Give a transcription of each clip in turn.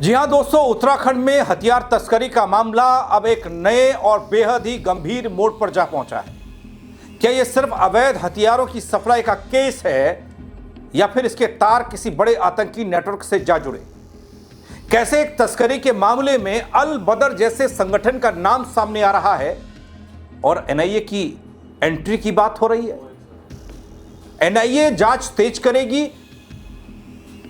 जी हां दोस्तों, उत्तराखंड में हथियार तस्करी का मामला अब एक नए और बेहद ही गंभीर मोड़ पर जा पहुंचा है। क्या यह सिर्फ अवैध हथियारों की सप्लाई का केस है या फिर इसके तार किसी बड़े आतंकी नेटवर्क से जा जुड़े? कैसे एक तस्करी के मामले में अल बदर जैसे संगठन का नाम सामने आ रहा है और एनआईए की एंट्री की बात हो रही है। एनआईए जांच तेज करेगी।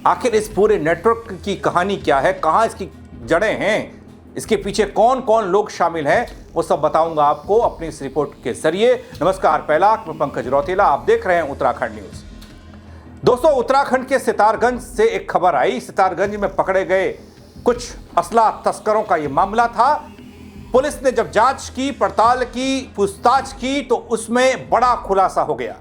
आखिर इस पूरे नेटवर्क की कहानी क्या है, कहां इसकी जड़ें हैं, इसके पीछे कौन कौन लोग शामिल हैं, वो सब बताऊंगा आपको अपनी इस रिपोर्ट के जरिए। नमस्कार, पहला मैं पंकज रौतेला, आप देख रहे हैं उत्तराखंड न्यूज। दोस्तों, उत्तराखंड के सितारगंज से एक खबर आई। सितारगंज में पकड़े गए कुछ असला तस्करों का यह मामला था। पुलिस ने जब जांच की, पड़ताल की, पूछताछ की तो उसमें बड़ा खुलासा हो गया।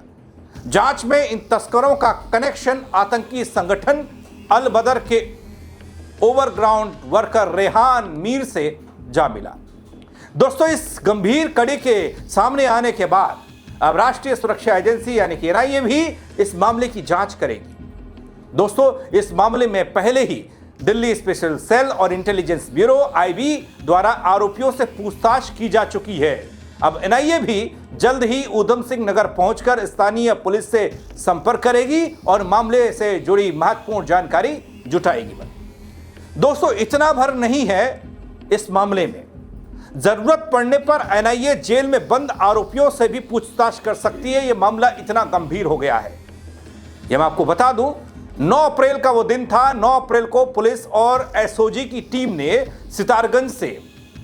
जांच में इन तस्करों का कनेक्शन आतंकी संगठन अल बदर के ओवरग्राउंड वर्कर रेहान मीर से जा मिला। दोस्तों, इस गंभीर कड़ी के सामने आने के बाद अब राष्ट्रीय सुरक्षा एजेंसी यानी कि एनआईए भी इस मामले की जांच करेगी। दोस्तों, इस मामले में पहले ही दिल्ली स्पेशल सेल और इंटेलिजेंस ब्यूरो आईबी द्वारा आरोपियों से पूछताछ की जा चुकी है। अब एनआईए भी जल्द ही ऊधम सिंह नगर पहुंचकर स्थानीय पुलिस से संपर्क करेगी और मामले से जुड़ी महत्वपूर्ण जानकारी जुटाएगी। दोस्तों, इतना भर नहीं है इस मामले में। जरूरत पड़ने पर एनआईए जेल में बंद आरोपियों से भी पूछताछ कर सकती है। यह मामला इतना गंभीर हो गया है। यह मैं आपको बता दूं, 9 अप्रैल का वो दिन था। 9 अप्रैल को पुलिस और एसओजी की टीम ने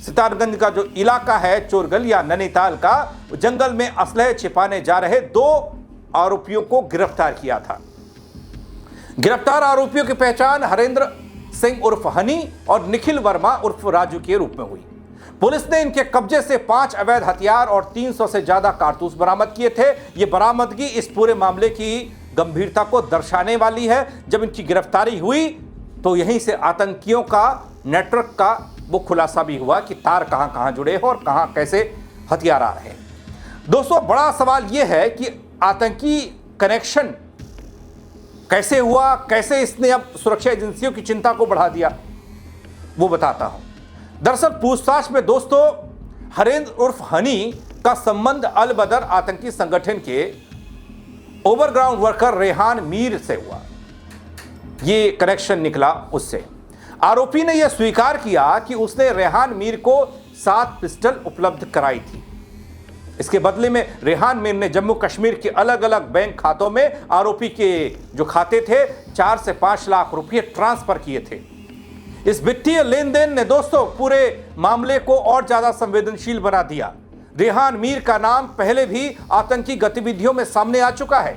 सितारगंज का जो इलाका है चोरगल या नैनीताल का, जंगल में असलहे छिपाने जा रहे 2 आरोपियों को गिरफ्तार किया था। गिरफ्तार आरोपियों की पहचान हरेंद्र सिंह उर्फ हनी और निखिल वर्मा उर्फ राजू के रूप में हुई। पुलिस ने इनके कब्जे से 5 अवैध हथियार और 300 से ज्यादा कारतूस बरामद किए थे। यह बरामदगी इस पूरे मामले की गंभीरता को दर्शाने वाली है। जब इनकी गिरफ्तारी हुई तो यहीं से आतंकियों का नेटवर्क का वो खुलासा भी हुआ कि तार कहां कहां जुड़े हैं और कहां कैसे हथियार आ रहे हैं। दोस्तों, बड़ा सवाल यह है कि आतंकी कनेक्शन कैसे हुआ, कैसे इसने अब सुरक्षा एजेंसियों की चिंता को बढ़ा दिया, वो बताता हूं। दरअसल पूछताछ में दोस्तों हरेंद्र उर्फ हनी का संबंध अल बदर आतंकी संगठन के ओवरग्राउंड वर्कर रेहान मीर से हुआ। यह कनेक्शन निकला उससे। आरोपी ने यह स्वीकार किया कि उसने रेहान मीर को 7 पिस्टल उपलब्ध कराई थी। इसके बदले में रेहान मीर ने जम्मू कश्मीर के अलग अलग बैंक खातों में आरोपी के जो खाते थे 4 से 5 लाख रुपए ट्रांसफर किए थे। इस वित्तीय लेन देन ने दोस्तों पूरे मामले को और ज्यादा संवेदनशील बना दिया। रेहान मीर का नाम पहले भी आतंकी गतिविधियों में सामने आ चुका है।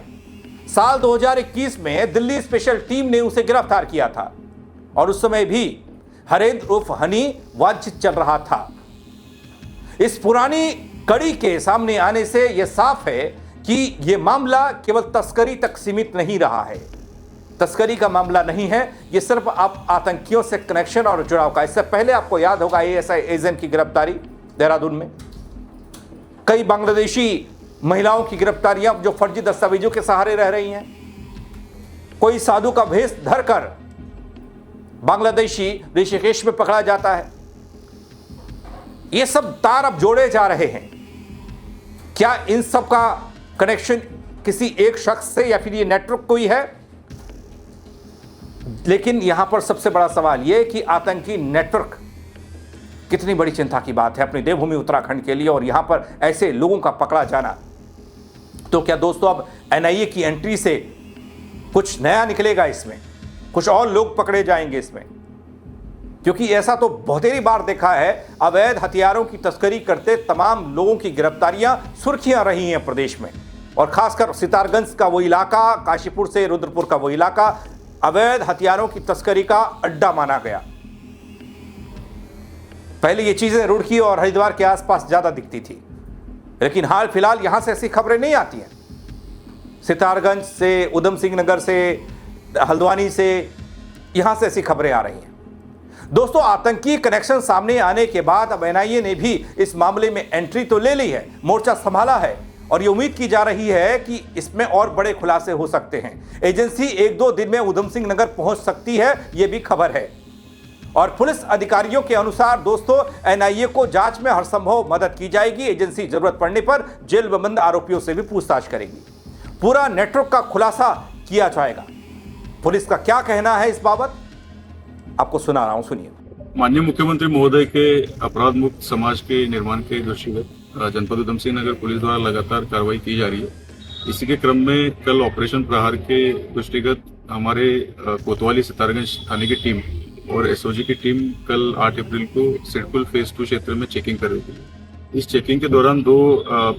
साल 2021 में दिल्ली स्पेशल टीम ने उसे गिरफ्तार किया था और उस समय भी हरेंद्र उर्फ हनी वांछित चल रहा था। इस पुरानी कड़ी के सामने आने से यह साफ है कि यह मामला केवल तस्करी तक सीमित नहीं रहा है। तस्करी का मामला नहीं है, यह सिर्फ आप आतंकियों से कनेक्शन और जुड़ाव का। इससे पहले आपको याद होगा एएसआई एजेंट की गिरफ्तारी देहरादून में, कई बांग्लादेशी महिलाओं की गिरफ्तारियां जो फर्जी दस्तावेजों के सहारे रह रही हैं, कोई साधु का भेष धरकर बांग्लादेशी ऋषिकेश में पकड़ा जाता है। ये सब तार अब जोड़े जा रहे हैं। क्या इन सब का कनेक्शन किसी एक शख्स से या फिर ये नेटवर्क कोई है? लेकिन यहां पर सबसे बड़ा सवाल यह कि आतंकी नेटवर्क कितनी बड़ी चिंता की बात है अपनी देवभूमि उत्तराखंड के लिए, और यहां पर ऐसे लोगों का पकड़ा जाना। तो क्या दोस्तों अब एनआईए की एंट्री से कुछ नया निकलेगा? इसमें कुछ और लोग पकड़े जाएंगे इसमें? क्योंकि ऐसा तो बहुत ही बार देखा है, अवैध हथियारों की तस्करी करते तमाम लोगों की गिरफ्तारियां सुर्खियां रही हैं प्रदेश में, और खासकर सितारगंज का वो इलाका, काशीपुर से रुद्रपुर का वो इलाका अवैध हथियारों की तस्करी का अड्डा माना गया। पहले ये चीजें रुड़की और हरिद्वार के आसपास ज्यादा दिखती थी, लेकिन हाल फिलहाल यहां से ऐसी खबरें नहीं आती हैं। सितारगंज से, ऊधम सिंह नगर से, हल्द्वानी से, यहां से ऐसी खबरें आ रही हैं। दोस्तों, आतंकी कनेक्शन सामने आने के बाद अब एनआईए ने भी इस मामले में एंट्री तो ले ली है, मोर्चा संभाला है, और ये उम्मीद की जा रही है कि इसमें और बड़े खुलासे हो सकते हैं। एजेंसी 1-2 दिन में ऊधम सिंह नगर पहुंच सकती है, यह भी खबर है। और पुलिस अधिकारियों के अनुसार दोस्तों एनआईए को जांच में हर संभव मदद की जाएगी। एजेंसी जरूरत पड़ने पर जेल में बंद आरोपियों से भी पूछताछ करेगी। पूरा नेटवर्क का खुलासा किया जाएगा। पुलिस का क्या कहना है इस बाबत, आपको सुना रहा हूं, सुनिए। माननीय मुख्यमंत्री महोदय के अपराध मुक्त समाज के निर्माण के दृष्टिगत जनपद उधम सिंह नगर पुलिस द्वारा लगातार कार्रवाई की जा रही है। इसी के क्रम में कल ऑपरेशन प्रहार के दृष्टिगत हमारे कोतवाली सितारगंज थाने की टीम और एसओजी की टीम कल 8 अप्रैल को सिडकुल फेज 2 क्षेत्र में चेकिंग कर रही थी। इस चेकिंग के दौरान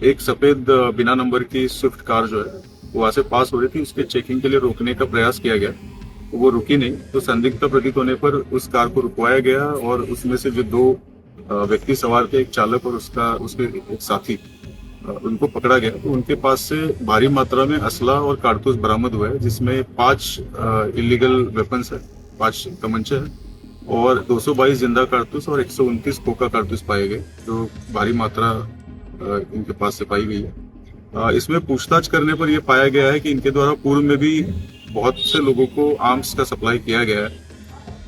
एक सफेद बिना नंबर की स्विफ्ट कार जो है वो वहां से पास हो रही थी। उसके चेकिंग के लिए रोकने का प्रयास किया गया, वो रुकी नहीं, तो संदिग्धता प्रतीत होने पर उस कार को रुकवाया गया और उसमें से जो 2 व्यक्ति सवार थे, एक चालक और उसके एक साथी, उनको पकड़ा गया। तो उनके पास से भारी मात्रा में असला और कारतूस बरामद हुआ है, जिसमें 5 इलीगल वेपन्स है, 5 तमंचे है और 222 जिंदा कारतूस और 129 खोखा कारतूस पाए गए, जो भारी मात्रा इनके पास से पाई गई है। इसमें पूछताछ करने पर यह पाया गया है कि इनके द्वारा पूर्व में भी बहुत से लोगों को आर्म्स का सप्लाई किया गया है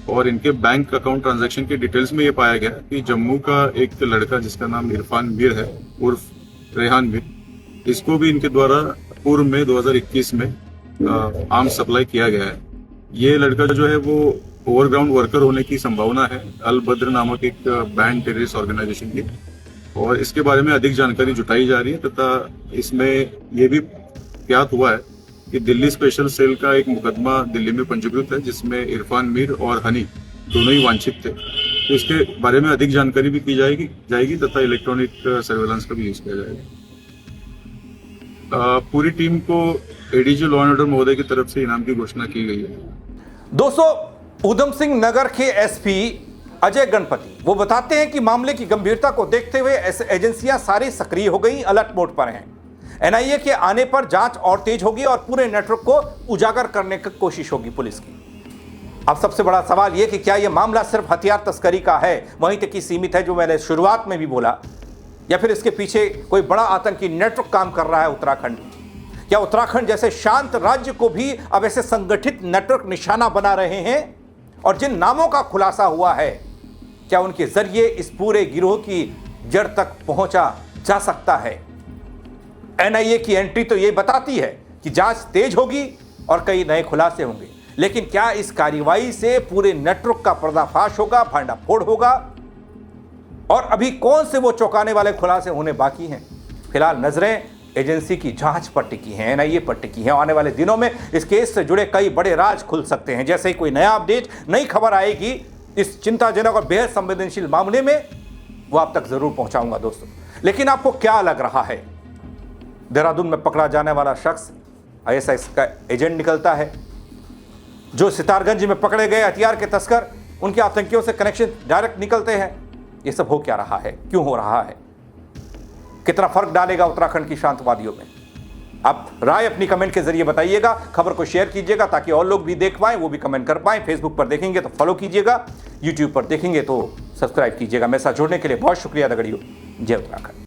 और इनके बैंक अकाउंट ट्रांजैक्शन के डिटेल्स में ये पाया गया कि जम्मू का एक लड़का जिसका नाम इरफान मीर है उर्फ रेहान मीर, इसको भी इनके द्वारा पूर्व में 2021 में आर्म्स सप्लाई किया गया है। ये लड़का जो है वो ओवरग्राउंड वर्कर होने की संभावना है अल बद्र नामक एक बैंड टेररिस्ट ऑर्गेनाइजेशन की, और इसके बारे में अधिक जानकारी जुटाई जा रही है तथा इसमें यह भी ज्ञात हुआ है कि दिल्ली स्पेशल सेल का एक मुकदमा दिल्ली में पंजीकृत है, जिसमें इरफान मीर और हनी दोनों ही वांछित थे। तो इसके बारे में अधिक जानकारी भी की जाएगी तथा इलेक्ट्रॉनिक सर्वेलेंस का भी यूज किया जाएगा। पूरी टीम को एडीजी लॉ एंड ऑर्डर महोदय की तरफ से इनाम की घोषणा की गई है। दोस्तों, उधम सिंह नगर के एसपी अजय गणपति वो बताते हैं कि मामले की गंभीरता को देखते हुए एजेंसियां सारी सक्रिय हो गई, अलर्ट मोड पर हैं। एनआईए के आने पर जांच और तेज होगी और पूरे नेटवर्क को उजागर करने की कोशिश होगी पुलिस की। अब सबसे बड़ा सवाल यह कि क्या यह मामला सिर्फ हथियार तस्करी का है, वहीं तक ही सीमित है जो मैंने शुरुआत में भी बोला, या फिर इसके पीछे कोई बड़ा आतंकी नेटवर्क काम कर रहा है उत्तराखंड में? क्या उत्तराखंड जैसे शांत राज्य को भी अब ऐसे संगठित नेटवर्क निशाना बना रहे हैं? और जिन नामों का खुलासा हुआ है, क्या उनके जरिए इस पूरे गिरोह की जड़ तक पहुंचा जा सकता है? एनआईए की एंट्री तो यह बताती है कि जांच तेज होगी और कई नए खुलासे होंगे, लेकिन क्या इस कार्रवाई से पूरे नेटवर्क का पर्दाफाश होगा, भांडाफोड़ होगा? और अभी कौन से वो चौंकाने वाले खुलासे होने बाकी हैं? फिलहाल नजरें एजेंसी की जांच पर टिकी हैं, एनआईए पर टिकी हैं। आने वाले दिनों में इस केस से जुड़े कई बड़े राज खुल सकते हैं। जैसे ही कोई नया अपडेट, नई खबर आएगी इस चिंताजनक और बेहद संवेदनशील मामले में, वो आप तक जरूर पहुंचाऊंगा दोस्तों। लेकिन आपको क्या लग रहा है, देहरादून में पकड़ा जाने वाला शख्स आईएसआई का एजेंट निकलता है? जो सितारगंज में पकड़े गए हथियार के तस्कर, उनके आतंकियों से कनेक्शन डायरेक्ट निकलते हैं? ये सब हो क्या रहा है, क्यों हो रहा है, कितना फर्क डालेगा उत्तराखंड की शांतवादियों में? आप राय अपनी कमेंट के जरिए बताइएगा, खबर को शेयर कीजिएगा ताकि और लोग भी देख पाएं, वो भी कमेंट कर पाएं। फेसबुक पर देखेंगे तो फॉलो कीजिएगा, यूट्यूब पर देखेंगे तो सब्सक्राइब कीजिएगा। मेरे साथ जुड़ने के लिए बहुत शुक्रिया दगड़ियों। जय उत्तराखंड।